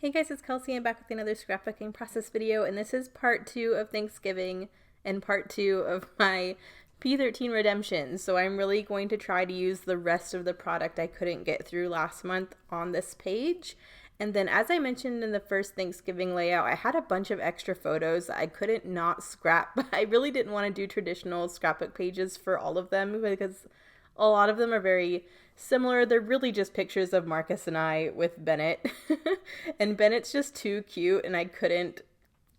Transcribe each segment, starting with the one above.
Hey guys, it's Kelsey. I'm back with another scrapbooking process video, and this is part 2 of Thanksgiving and part 2 of my P13 redemption. So I'm really going to try to use the rest of the product I couldn't get through last month on this page. And then, as I mentioned in the first Thanksgiving layout, I had a bunch of extra photos that I couldn't not scrap, but I really didn't want to do traditional scrapbook pages for all of them because a lot of them are very similar. They're really just pictures of Marcus and I with Bennett. And Bennett's just too cute, and I couldn't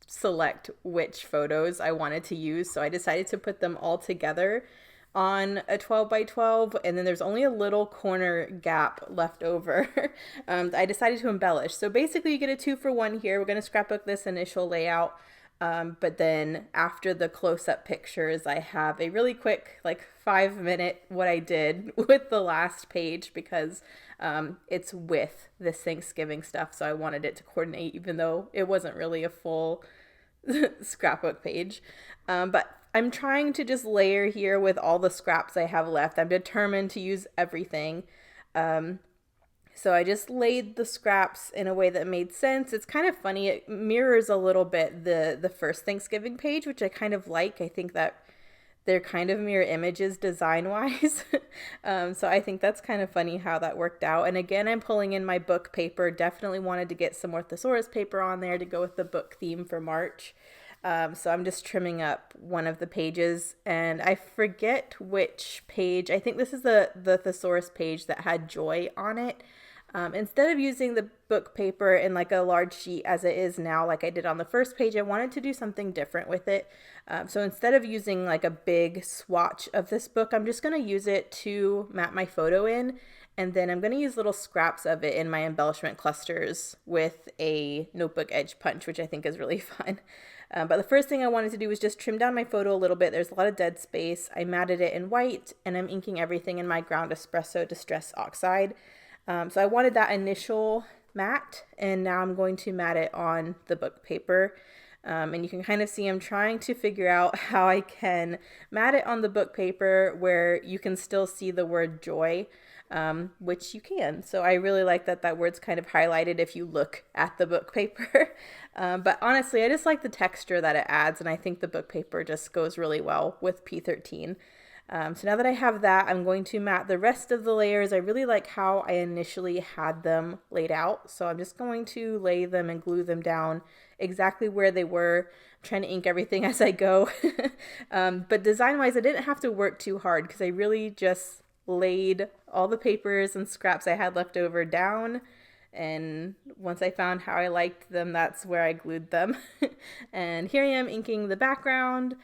select which photos I wanted to use, so I decided to put them all together on a 12 by 12, and then there's only a little corner gap left over. I decided to embellish. So basically you get a 2-for-1 here. We're going to scrapbook this initial layout. But then after the close-up pictures, I have a really quick, like 5-minute what I did with the last page because it's with this Thanksgiving stuff. So I wanted it to coordinate, even though it wasn't really a full scrapbook page. But I'm trying to just layer here with all the scraps I have left. I'm determined to use everything. So I just laid the scraps in a way that made sense. It's kind of funny. It mirrors a little bit the first Thanksgiving page, which I kind of like. I think that they're kind of mirror images design-wise. So I think that's kind of funny how that worked out. And again, I'm pulling in my book paper. Definitely wanted to get some Orthosaurus paper on there to go with the book theme for March. So I'm just trimming up one of the pages, and I forget which page. I think this is the thesaurus page that had joy on it. Instead of using the book paper in like a large sheet as it is now, like I did on the first page, I wanted to do something different with it. So instead of using like a big swatch of this book, I'm just going to use it to map my photo in. And then I'm going to use little scraps of it in my embellishment clusters with a notebook edge punch, which I think is really fun. But the first thing I wanted to do was just trim down my photo a little bit. There's a lot of dead space. I matted it in white, and I'm inking everything in my ground espresso distress oxide. So I wanted that initial matte, and now I'm going to matte it on the book paper. And you can kind of see I'm trying to figure out how I can matte it on the book paper where you can still see the word joy, which you can. So I really like that that word's kind of highlighted if you look at the book paper. But honestly, I just like the texture that it adds, and I think the book paper just goes really well with P13. So now that I have that, I'm going to matte the rest of the layers. I really like how I initially had them laid out. So I'm just going to lay them and glue them down exactly where they were. I'm trying to ink everything as I go. But design-wise, I didn't have to work too hard because I really just laid all the papers and scraps I had left over down. And once I found how I liked them, that's where I glued them. And here I am inking the background.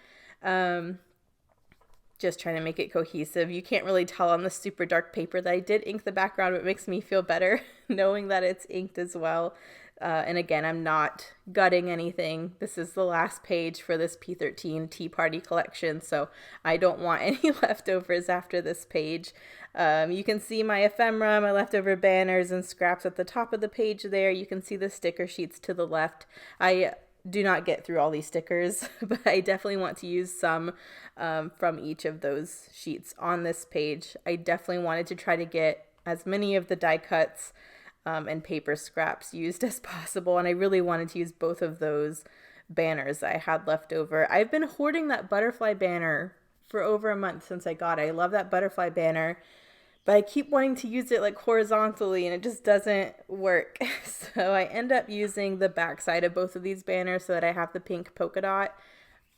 Just trying to make it cohesive. You can't really tell on the super dark paper that I did ink the background, but it makes me feel better knowing that it's inked as well. And again, I'm not gutting anything. This is the last page for this P13 Tea Party collection, so I don't want any leftovers after this page. You can see my ephemera, my leftover banners and scraps at the top of the page there. You can see the sticker sheets to the left. I do not get through all these stickers, but I definitely want to use some from each of those sheets on this page. I definitely wanted to try to get as many of the die cuts and paper scraps used as possible, and I really wanted to use both of those banners I had left over. I've been hoarding that butterfly banner for over a month since I got it. I love that butterfly banner, but I keep wanting to use it like horizontally and it just doesn't work. So I end up using the backside of both of these banners so that I have the pink polka dot.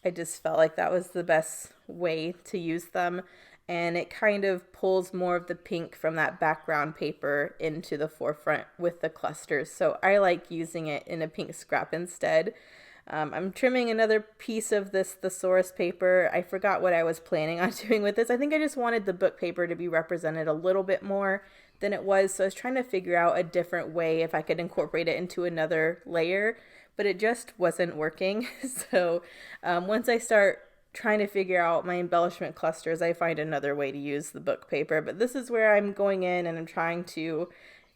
I just felt like that was the best way to use them. And it kind of pulls more of the pink from that background paper into the forefront with the clusters. So I like using it in a pink scrap instead. I'm trimming another piece of this thesaurus paper. I forgot what I was planning on doing with this. I think I just wanted the book paper to be represented a little bit more than it was. So I was trying to figure out a different way if I could incorporate it into another layer, but it just wasn't working. So once I start trying to figure out my embellishment clusters, I find another way to use the book paper. But this is where I'm going in and I'm trying to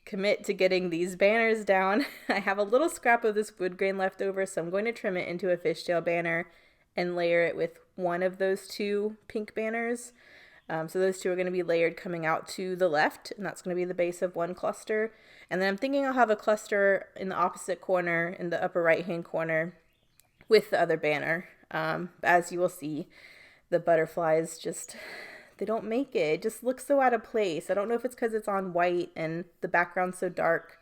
commit to getting these banners down. I have a little scrap of this wood grain left over, so I'm going to trim it into a fishtail banner and layer it with one of those two pink banners. So those two are going to be layered coming out to the left, and that's going to be the base of one cluster. And then I'm thinking I'll have a cluster in the opposite corner, in the upper right-hand corner, with the other banner. As you will see, the butterflies just, they don't make it. It just looks so out of place. I don't know if it's because it's on white and the background's so dark.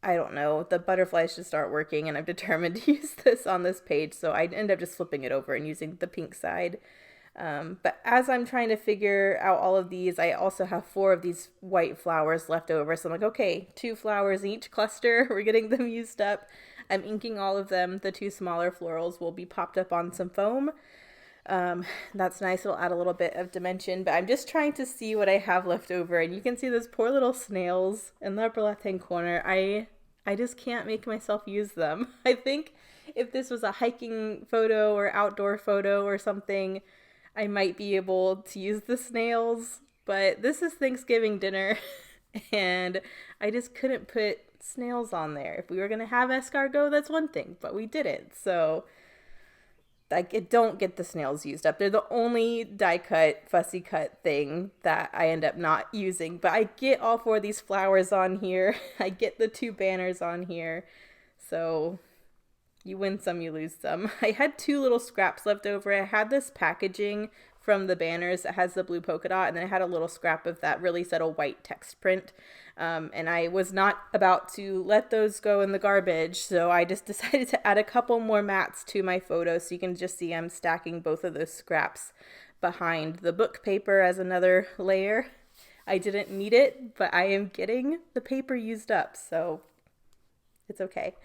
I don't know. The butterflies just aren't working, and I'm determined to use this on this page, so I end up just flipping it over and using the pink side. But as I'm trying to figure out all of these, I also have 4 of these white flowers left over. So I'm like, okay, 2 flowers in each cluster. We're getting them used up. I'm inking all of them. The 2 smaller florals will be popped up on some foam. That's nice. It'll add a little bit of dimension, but I'm just trying to see what I have left over. And you can see those poor little snails in the upper left-hand corner. I just can't make myself use them. I think if this was a hiking photo or outdoor photo or something, I might be able to use the snails, but this is Thanksgiving dinner and I just couldn't put snails on there. If we were going to have escargot, that's one thing, but we didn't. So I don't get the snails used up. They're the only die cut, fussy cut thing that I end up not using, but I get all 4 of these flowers on here. I get the 2 banners on here. So you win some, you lose some. I had 2 little scraps left over. I had this packaging from the banners that has the blue polka dot, and then I had a little scrap of that really subtle white text print. And I was not about to let those go in the garbage, so I just decided to add a couple more mats to my photo, so you can just see I'm stacking both of those scraps behind the book paper as another layer. I didn't need it, but I am getting the paper used up, so it's okay.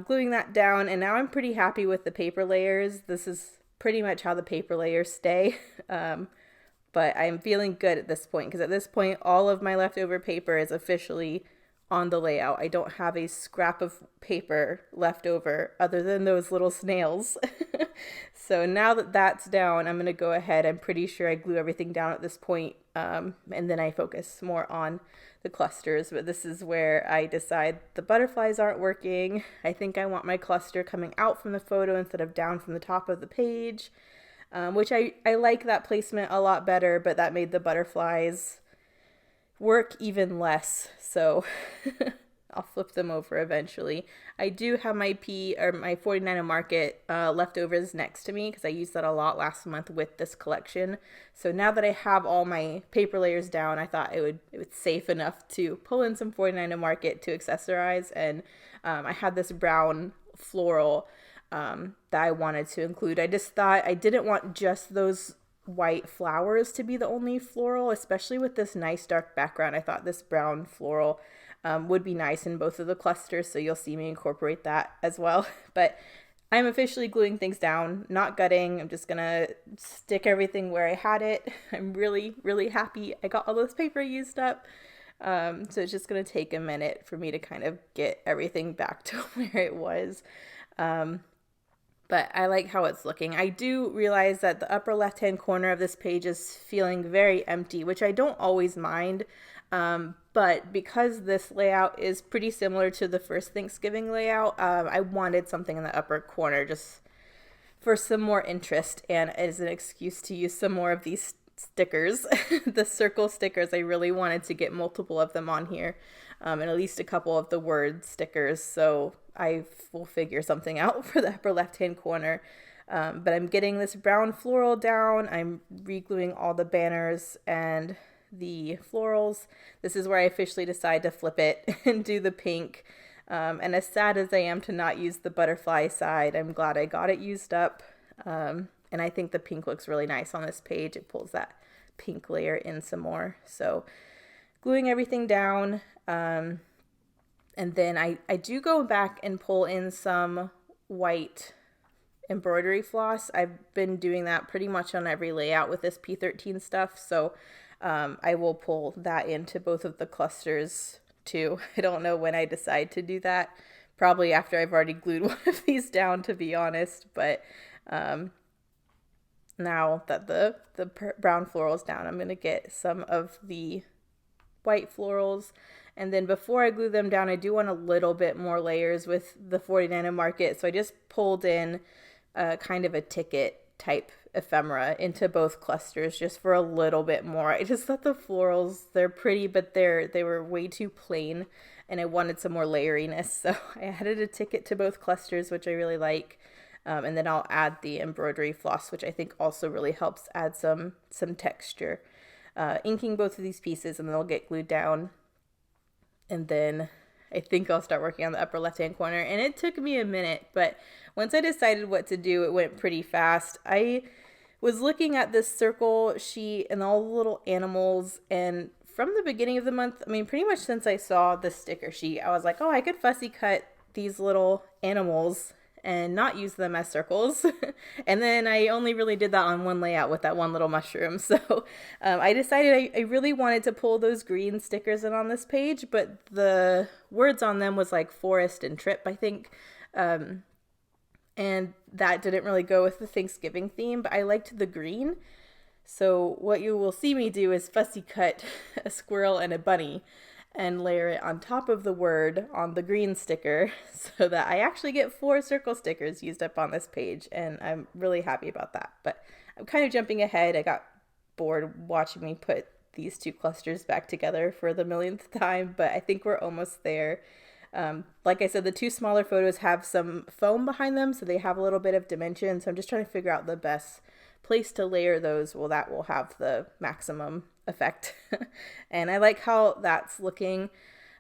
Gluing that down, and now I'm pretty happy with the paper layers. This is pretty much how the paper layers stay. But I'm feeling good at this point, because at this point, all of my leftover paper is officially on the layout. I don't have a scrap of paper left over other than those little snails. So now that that's down, I'm going to go ahead. I'm pretty sure I glue everything down at this point, and then I focus more on the clusters. But this is where I decide the butterflies aren't working. I think I want my cluster coming out from the photo instead of down from the top of the page, which I like that placement a lot better, but that made the butterflies work even less. So I'll flip them over eventually. I do have my my 49 Market leftovers next to me, because I used that a lot last month with this collection. So now that I have all my paper layers down, I thought it was safe enough to pull in some 49 Market to accessorize. And I had this brown floral that I wanted to include. I just thought I didn't want just those white flowers to be the only floral, especially with this nice dark background. I thought this brown floral would be nice in both of the clusters, so you'll see me incorporate that as well. But I'm officially gluing things down, not gutting. I'm just gonna stick everything where I had it. I'm really, really happy I got all this paper used up. So it's just gonna take a minute for me to kind of get everything back to where it was. But I like how it's looking. I do realize that the upper left-hand corner of this page is feeling very empty, which I don't always mind. But because this layout is pretty similar to the first Thanksgiving layout, I wanted something in the upper corner just for some more interest and as an excuse to use some more of these stickers. The circle stickers, I really wanted to get multiple of them on here, and at least a couple of the word stickers. So I will figure something out for the upper left-hand corner. But I'm getting this brown floral down. I'm re-gluing all the banners and the florals. This is where I officially decide to flip it and do the pink. And as sad as I am to not use the butterfly side, I'm glad I got it used up. And I think the pink looks really nice on this page. It pulls that pink layer in some more. So gluing everything down. And then I do go back and pull in some white embroidery floss. I've been doing that pretty much on every layout with this P13 stuff. So I will pull that into both of the clusters too. I don't know when I decide to do that. Probably after I've already glued one of these down, to be honest. But now that the brown floral's down, I'm going to get some of the white florals. And then before I glue them down, I do want a little bit more layers with the 49 Market. So I just pulled in kind of a ticket type ephemera into both clusters just for a little bit more. I just thought the florals, they're pretty, but they were way too plain, and I wanted some more layeriness. So I added a ticket to both clusters, which I really like. And then I'll add the embroidery floss, which I think also really helps add some texture. Inking both of these pieces, and they'll get glued down. And then I think I'll start working on the upper left-hand corner. And it took me a minute, but once I decided what to do, it went pretty fast. I was looking at this circle sheet and all the little animals, and from the beginning of the month, I mean, pretty much since I saw the sticker sheet, I was like, oh, I could fussy cut these little animals and not use them as circles. And then I only really did that on one layout with that one little mushroom. So I decided I really wanted to pull those green stickers in on this page, but the words on them was like forest and trip, I think. And that didn't really go with the Thanksgiving theme, but I liked the green. So what you will see me do is fussy cut a squirrel and a bunny and layer it on top of the word on the green sticker so that I actually get 4 circle stickers used up on this page, and I'm really happy about that. But I'm kind of jumping ahead. I got bored watching me put these 2 clusters back together for the millionth time, but I think we're almost there. Like I said, the 2 smaller photos have some foam behind them, so they have a little bit of dimension, so I'm just trying to figure out the best place to layer those. Well, that will have the maximum effect. And I like how that's looking.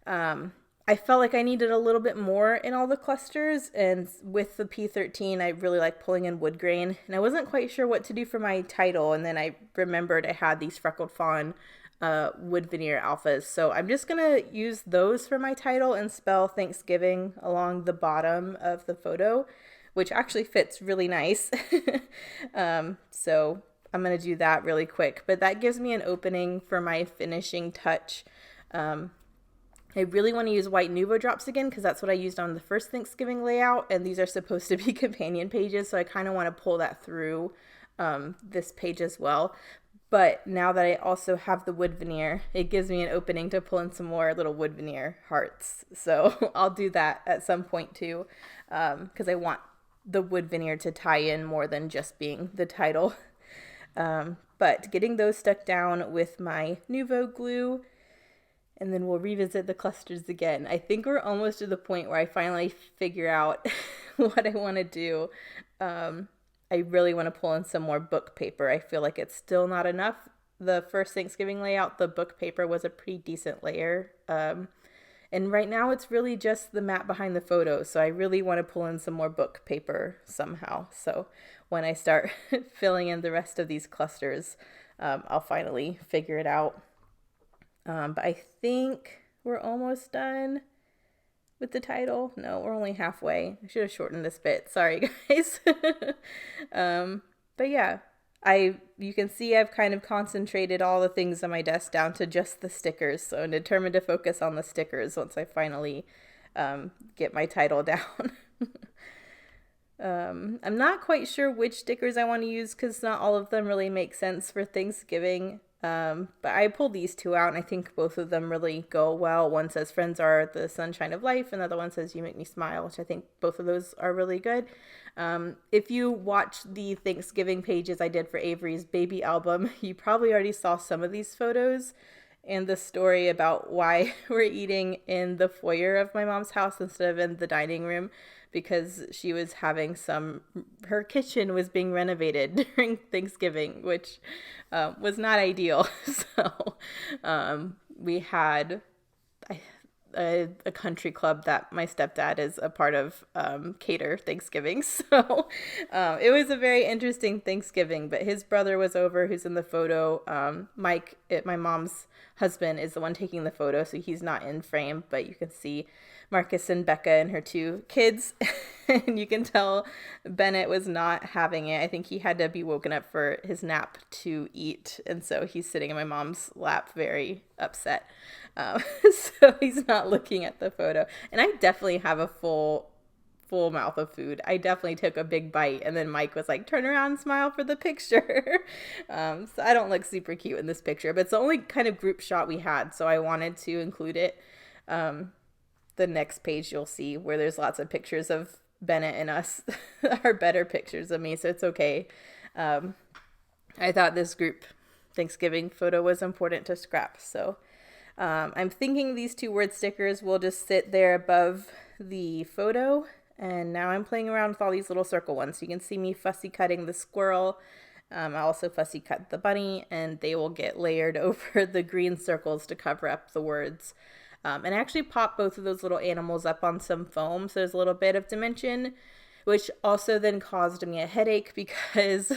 I felt like I needed a little bit more in all the clusters, and with the P13 I really like pulling in wood grain, and I wasn't quite sure what to do for my title, and then I remembered I had these freckled fawn wood veneer alphas, so I'm just gonna use those for my title and spell Thanksgiving along the bottom of the photo, which actually fits really nice. So I'm going to do that really quick, but that gives me an opening for my finishing touch. I really want to use white Nuvo drops again because that's what I used on the first Thanksgiving layout, and these are supposed to be companion pages, so I kind of want to pull that through this page as well. But now that I also have the wood veneer, it gives me an opening to pull in some more little wood veneer hearts. So I'll do that at some point too, because I want the wood veneer to tie in more than just being the title. But getting those stuck down with my Nuvo glue, and then we'll revisit the clusters again. I think we're almost to the point where I finally figure out what I want to do. I really want to pull in some more book paper. I feel like it's still not enough. The first Thanksgiving layout, the book paper was a pretty decent layer. And right now it's really just the mat behind the photo. So I really want to pull in some more book paper somehow. So when I start filling in the rest of these clusters, I'll finally figure it out. But I think we're almost done with the title. No, we're only halfway. I should have shortened this bit. Sorry, guys. But yeah, you can see I've kind of concentrated all the things on my desk down to just the stickers. So I'm determined to focus on the stickers once I finally get my title down. I'm not quite sure which stickers I want to use because not all of them really make sense for Thanksgiving. But I pulled these 2 out, and I think both of them really go well. One says friends are the sunshine of life, and the other one says you make me smile, which I think both of those are really good. If you watch the Thanksgiving pages I did for Avery's baby album, you probably already saw some of these photos and the story about why we're eating in the foyer of my mom's house instead of in the dining room, because she was having her kitchen was being renovated during Thanksgiving, which was not ideal. So we had a country club that my stepdad is a part of cater Thanksgiving. So it was a very interesting Thanksgiving, but his brother was over, who's in the photo. Mike, my mom's husband, is the one taking the photo, so he's not in frame, but you can see Marcus and Becca and her 2 kids. And you can tell Bennett was not having it. I think he had to be woken up for his nap to eat. And so he's sitting in my mom's lap very upset. So he's not looking at the photo. And I definitely have a full mouth of food. I definitely took a big bite. And then Mike was like, turn around and smile for the picture. So I don't look super cute in this picture, but it's the only kind of group shot we had. So I wanted to include it. The next page you'll see where there's lots of pictures of Bennett and us are better pictures of me, so it's okay. I thought this group Thanksgiving photo was important to scrap. So I'm thinking these 2 word stickers will just sit there above the photo. And now I'm playing around with all these little circle ones. You can see me fussy cutting the squirrel. I also fussy cut the bunny, and they will get layered over the green circles to cover up the words. And I actually popped both of those little animals up on some foam, so there's a little bit of dimension, which also then caused me a headache because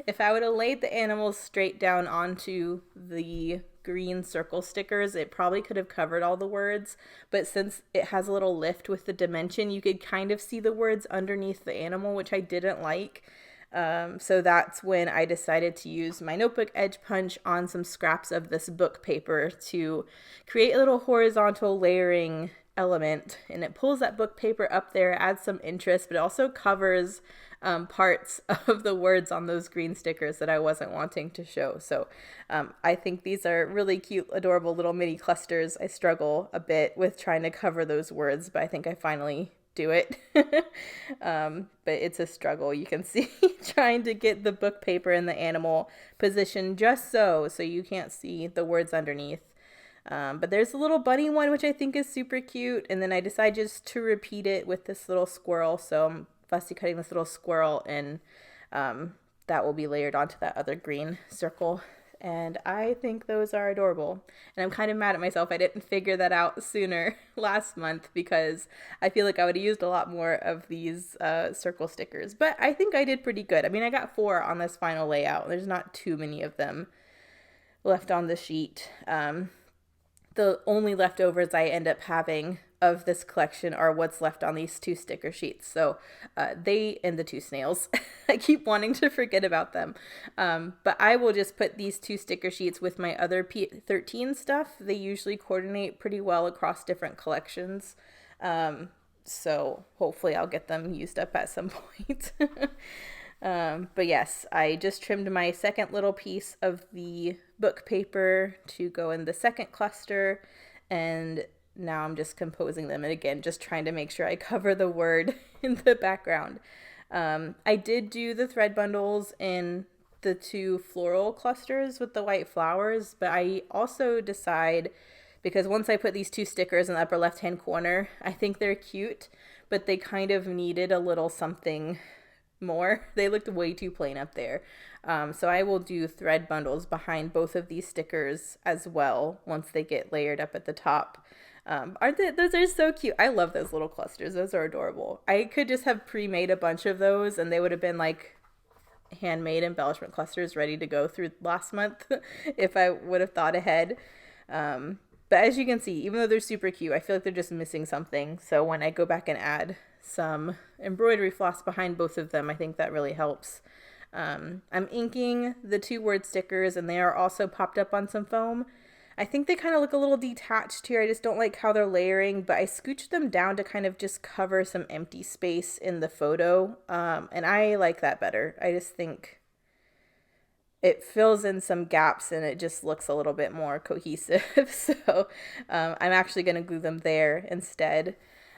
if I would have laid the animals straight down onto the green circle stickers, it probably could have covered all the words. But since it has a little lift with the dimension, you could kind of see the words underneath the animal, which I didn't like. So that's when I decided to use my notebook edge punch on some scraps of this book paper to create a little horizontal layering element, and it pulls that book paper up there, adds some interest, but it also covers parts of the words on those green stickers that I wasn't wanting to show. So I think these are really cute, adorable little mini clusters. I struggle a bit with trying to cover those words, but I think I finally do it. But it's a struggle. You can see trying to get the book paper and the animal positioned just so you can't see the words underneath. But there's a little bunny one, which I think is super cute. And then I decided just to repeat it with this little squirrel. So I'm fussy cutting this little squirrel, and that will be layered onto that other green circle. And I think those are adorable. And I'm kind of mad at myself I didn't figure that out sooner last month, because I feel like I would have used a lot more of these circle stickers. But I think I did pretty good. I mean, I got 4 on this final layout. There's not too many of them left on the sheet. The only leftovers I end up having of this collection are what's left on these 2 sticker sheets. So they and the 2 snails. I keep wanting to forget about them. But I will just put these 2 sticker sheets with my other pt2 stuff. They usually coordinate pretty well across different collections. So hopefully I'll get them used up at some point. But yes, I just trimmed my second little piece of the book paper to go in the second cluster, and now I'm just composing them, and again, just trying to make sure I cover the word in the background. I did do the thread bundles in the 2 floral clusters with the white flowers, but I also decide, because once I put these 2 stickers in the upper left hand corner, I think they're cute, but they kind of needed a little something more. They looked way too plain up there. So I will do thread bundles behind both of these stickers as well once they get layered up at the top. Those are so cute. I love those little clusters. Those are adorable. I could just have pre-made a bunch of those, and they would have been like handmade embellishment clusters ready to go through last month if I would have thought ahead. But as you can see, even though they're super cute, I feel like they're just missing something. So when I go back and add some embroidery floss behind both of them, I think that really helps. I'm inking the 2 word stickers, and they are also popped up on some foam. I think they kind of look a little detached here. I just don't like how they're layering, but I scooched them down to kind of just cover some empty space in the photo. And I like that better. I just think it fills in some gaps and it just looks a little bit more cohesive. So I'm actually going to glue them there instead.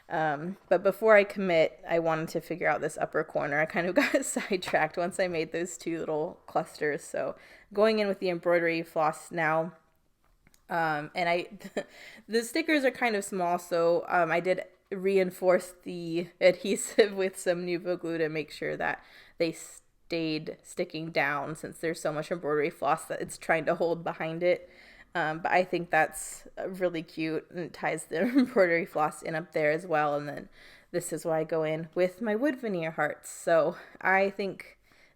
But before I commit, I wanted to figure out this upper corner. I kind of got sidetracked once I made those 2 little clusters. So going in with the embroidery floss now. And the stickers are kind of small, so I did reinforce the adhesive with some Nuvo glue to make sure that they stayed sticking down, since there's so much embroidery floss that it's trying to hold behind it. But I think that's really cute, and it ties the embroidery floss in up there as well. And then this is why I go in with my wood veneer hearts. So I think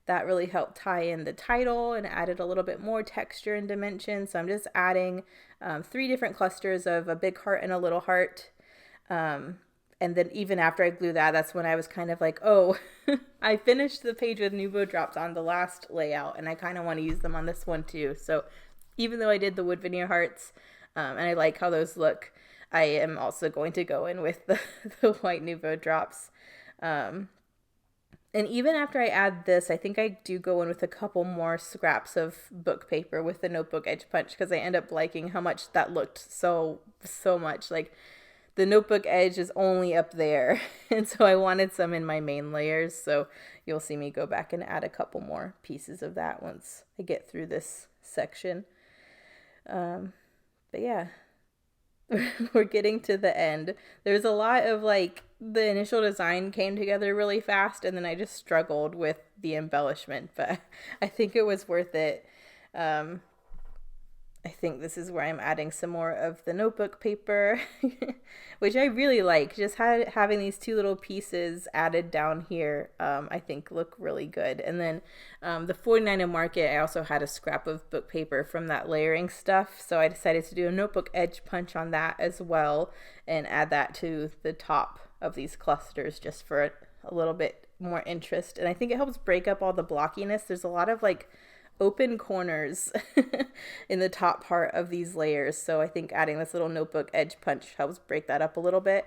that really helped tie in the title and added a little bit more texture and dimension. So I'm just adding 3 different clusters of a big heart and a little heart. And then even after I glue that, that's when I was kind of like, oh, I finished the page with Nuvo drops on the last layout, and I kind of want to use them on this one too. So even though I did the wood veneer hearts, and I like how those look, I am also going to go in with the white Nuvo drops. And even after I add this, I think I do go in with a couple more scraps of book paper with the notebook edge punch, because I end up liking how much that looked so much. Like, the notebook edge is only up there. And so I wanted some in my main layers. So you'll see me go back and add a couple more pieces of that once I get through this section. But yeah, we're getting to the end. There's a lot of like, the initial design came together really fast, and then I just struggled with the embellishment, but I think it was worth it. I think this is where I'm adding some more of the notebook paper, which I really like. Just having these two little pieces added down here, I think look really good. And then the 49 in Market, I also had a scrap of book paper from that layering stuff. So I decided to do a notebook edge punch on that as well and add that to the top of these clusters just for a little bit more interest. And I think it helps break up all the blockiness. There's a lot of like open corners in the top part of these layers, so I think adding this little notebook edge punch helps break that up a little bit.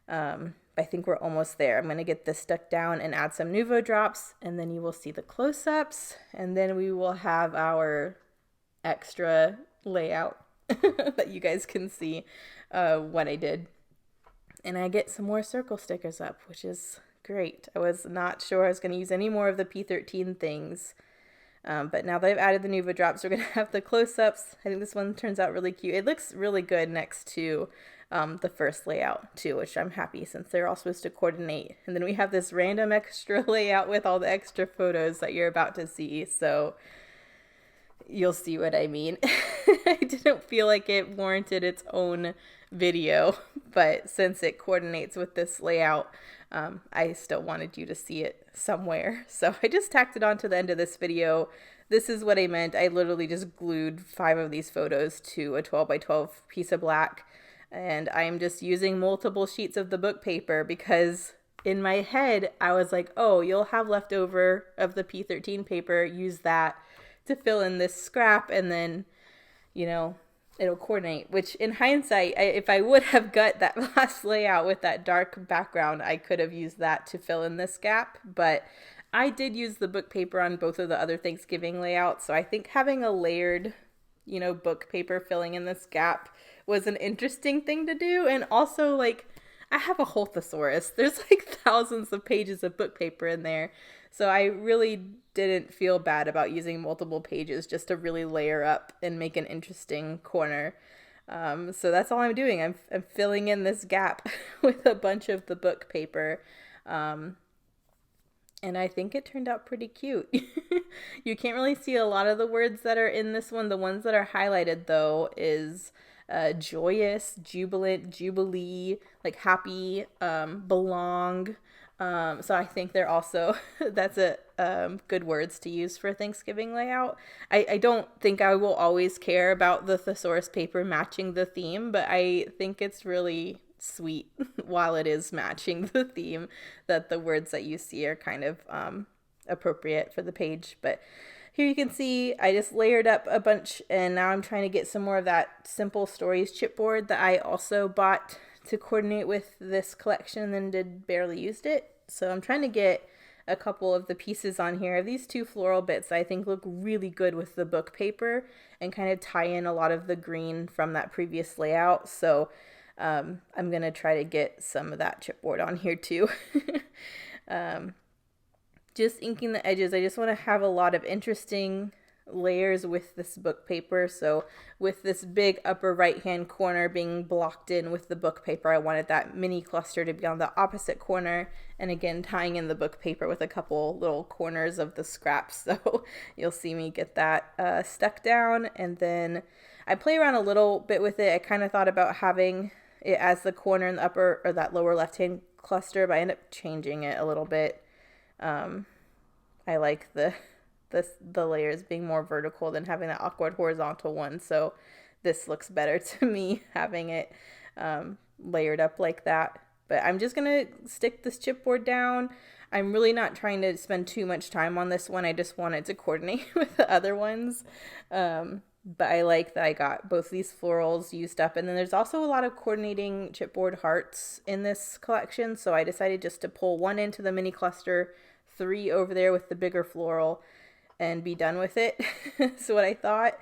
I think we're almost there. I'm going to get this stuck down and add some Nuvo drops, and then you will see the close-ups, and then we will have our extra layout that you guys can see what I did. And I get some more circle stickers up, which is great. I was not sure I was going to use any more of the P13 things. But now that I've added the Nuvo drops, we're going to have the close-ups. I think this one turns out really cute. It looks really good next to the first layout too, which I'm happy since they're all supposed to coordinate. And then we have this random extra layout with all the extra photos that you're about to see. So you'll see what I mean. I didn't feel like it warranted its own video, but since it coordinates with this layout, I still wanted you to see it somewhere. So I just tacked it on to the end of this video. This is what I meant. I literally just glued 5 of these photos to a 12 by 12 piece of black. And I'm just using multiple sheets of the book paper because in my head, I was like, oh, you'll have leftover of the P13 paper. Use that to fill in this scrap, and then, you know, it'll coordinate, which in hindsight, if I would have got that last layout with that dark background, I could have used that to fill in this gap. But I did use the book paper on both of the other Thanksgiving layouts. So I think having a layered, you know, book paper filling in this gap was an interesting thing to do. And also, like, I have a whole thesaurus. There's like thousands of pages of book paper in there. So I really didn't feel bad about using multiple pages just to really layer up and make an interesting corner. So that's all I'm doing. I'm filling in this gap with a bunch of the book paper. And I think it turned out pretty cute. You can't really see a lot of the words that are in this one. The ones that are highlighted, though, is joyous, jubilant, jubilee, like happy, belong. So I think they're also, that's a good words to use for a Thanksgiving layout. I don't think I will always care about the thesaurus paper matching the theme, but I think it's really sweet while it is matching the theme that the words that you see are kind of appropriate for the page. But here you can see I just layered up a bunch, and now I'm trying to get some more of that Simple Stories chipboard that I also bought to coordinate with this collection and then did barely used it. So I'm trying to get a couple of the pieces on here. These 2 floral bits I think look really good with the book paper and kind of tie in a lot of the green from that previous layout. So I'm going to try to get some of that chipboard on here too. Just inking the edges. I just want to have a lot of interesting layers with this book paper. So with this big upper right hand corner being blocked in with the book paper, I wanted that mini cluster to be on the opposite corner, and again tying in the book paper with a couple little corners of the scraps. So you'll see me get that stuck down, and then I play around a little bit with it. I kind of thought about having it as the corner in the upper or that lower left hand cluster, but I ended up changing it a little bit. I like the layers being more vertical than having that awkward horizontal one. So this looks better to me having it layered up like that. But I'm just going to stick this chipboard down. I'm really not trying to spend too much time on this one. I just wanted to coordinate with the other ones. But I like that I got both these florals used up. And then there's also a lot of coordinating chipboard hearts in this collection. So I decided just to pull 1 into the mini cluster, 3 over there with the bigger floral, and be done with it. That's what I thought.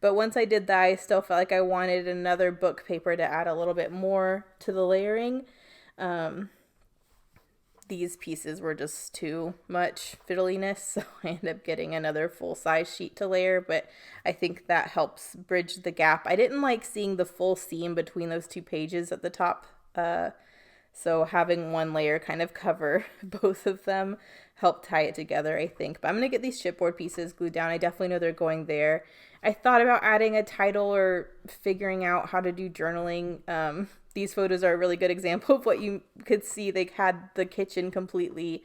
But once I did that, I still felt like I wanted another book paper to add a little bit more to the layering. These pieces were just too much fiddliness, so I ended up getting another full-size sheet to layer, but I think that helps bridge the gap. I didn't like seeing the full seam between those two pages at the top, so having one layer kind of cover both of them helped tie it together, I think. But I'm going to get these chipboard pieces glued down. I definitely know they're going there. I thought about adding a title or figuring out how to do journaling. These photos are a really good example of what you could see. They had the kitchen completely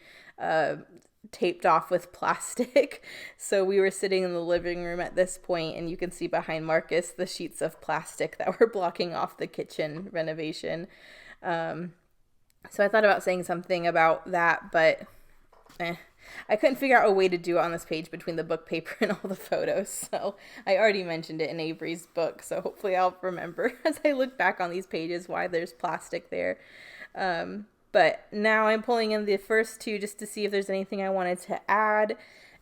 taped off with plastic. So we were sitting in the living room at this point, and you can see behind Marcus the sheets of plastic that were blocking off the kitchen renovation. So I thought about saying something about that, but I couldn't figure out a way to do it on this page between the book paper and all the photos. So I already mentioned it in Avery's book, so hopefully I'll remember as I look back on these pages why there's plastic there. But now I'm pulling in the first two just to see if there's anything I wanted to add.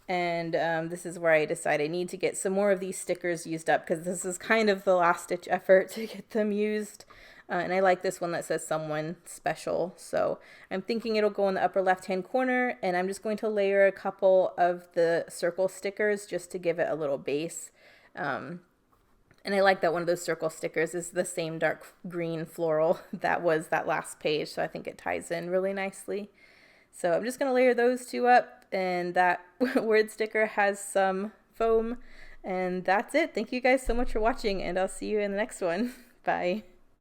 And this is where I decide I need to get some more of these stickers used up, because this is kind of the last ditch effort to get them used. And I like this one that says someone special. So I'm thinking it'll go in the upper left-hand corner, and I'm just going to layer a couple of the circle stickers just to give it a little base. And I like that one of those circle stickers is the same dark green floral that was that last page. So I think it ties in really nicely. So I'm just going to layer those two up, and that word sticker has some foam. And that's it. Thank you guys so much for watching, and I'll see you in the next one. Bye.